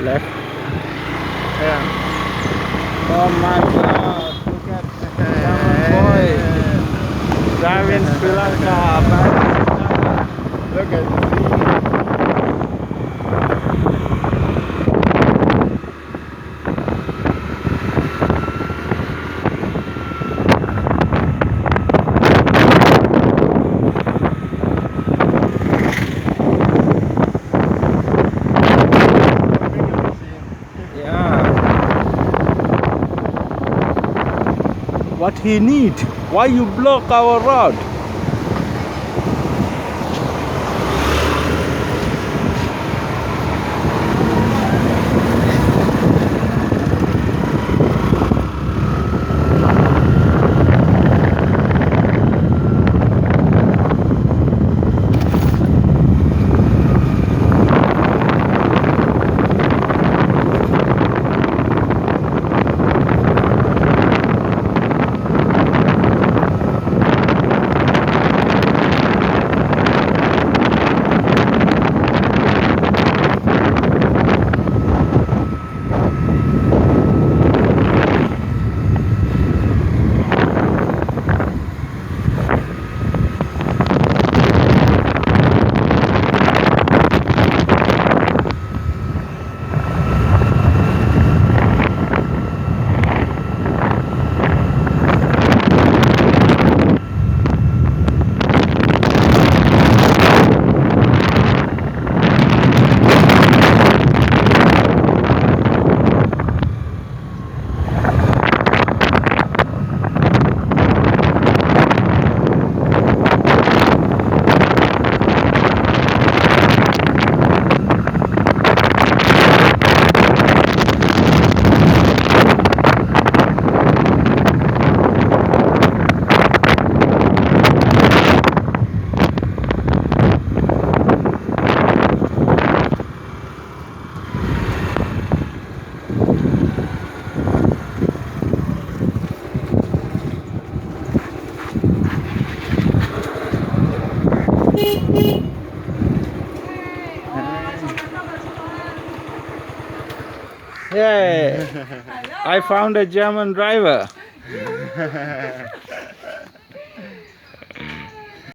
Left. Yeah. Oh my God! Look at German boy driving Sri Lanka. Look at the sea. Yeah. What he need? Why you block our road? Yay! I found a German driver.